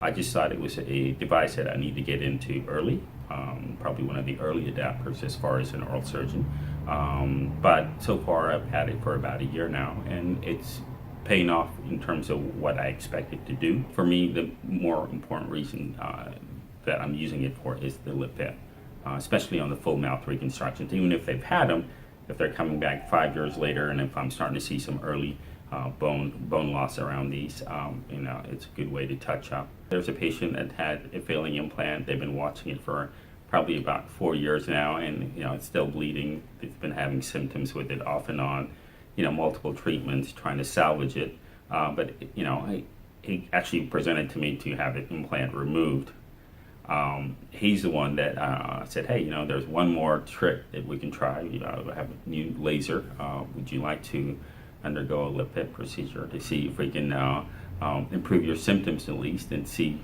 I just thought it was a device that I need to get into early, probably one of the early adapters as far as an oral surgeon. But so far I've had it for about a year now, and it's paying off in terms of what I expected to do. For me, the more important reason that I'm using it for is the LAPIP, especially on the full mouth reconstructions. Even if they've had them, if they're coming back 5 years later, and if I'm starting to see some early bone loss around these, it's a good way to touch up. There's a patient that had a failing implant. They've been watching it for probably about 4 years now, and it's still bleeding. It's been having symptoms with it off and on, multiple treatments trying to salvage it. But he actually presented to me to have the implant removed. He's the one that said, hey, there's one more trick that we can try. I have a new laser. Would you like to undergo a LAPIP procedure to see if we can improve your symptoms at least, and see,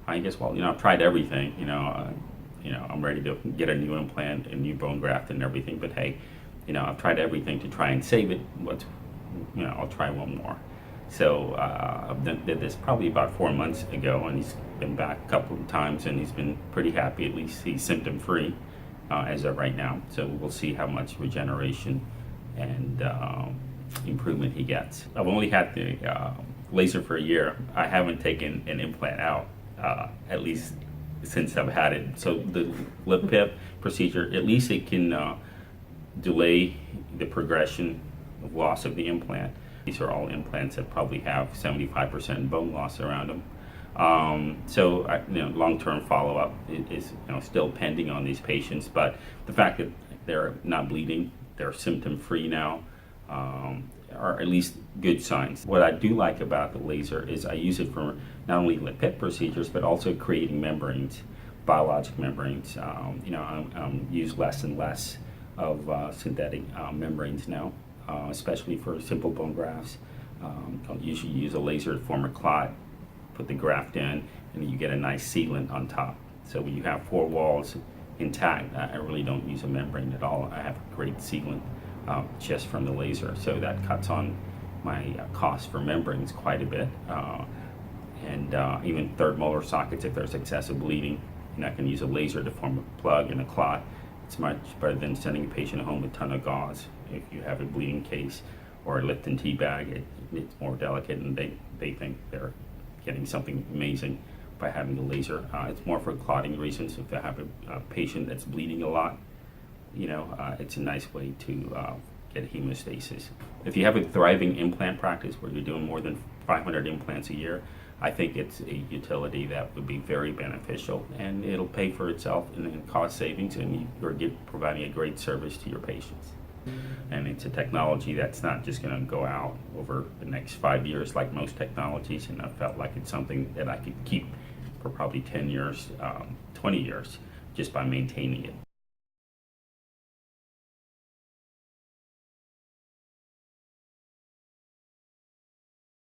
I guess, well, I've tried everything, I'm ready to get a new implant, a new bone graft and everything, but hey, I've tried everything to try and save it. I'll try one more. So I did this probably about 4 months ago, and he's been back a couple of times, and he's been pretty happy. At least he's symptom free as of right now. So we'll see how much regeneration and improvement he gets. I've only had the laser for a year. I haven't taken an implant out, at least since I've had it. So the LAPIP procedure, at least it can delay the progression of loss of the implant. These are all implants that probably have 75% bone loss around them. So long-term follow-up is still pending on these patients, but the fact that they're not bleeding, they're symptom-free now, are at least good signs. What I do like about the laser is I use it for not only LAPIP procedures, but also creating membranes, biologic membranes. I'm use less and less of synthetic membranes now, especially for simple bone grafts. I'll usually use a laser to form a clot, put the graft in, and then you get a nice sealant on top. So when you have 4 walls intact, I really don't use a membrane at all. I have a great sealant just from the laser, so that cuts on my cost for membranes quite a bit. And even third molar sockets, if there's excessive bleeding, I can use a laser to form a plug and a clot. It's much better than sending a patient home with a ton of gauze. If you have a bleeding case or a Lipton tea bag, it's more delicate, and they think they're getting something amazing by having the laser. It's more for clotting reasons. If I have a patient that's bleeding a lot, it's a nice way to get hemostasis. If you have a thriving implant practice where you're doing more than 500 implants a year, I think it's a utility that would be very beneficial, and it'll pay for itself in cost savings, and you're providing a great service to your patients. And it's a technology that's not just going to go out over the next 5 years like most technologies, and I felt like it's something that I could keep for probably 10 years, 20 years, just by maintaining it.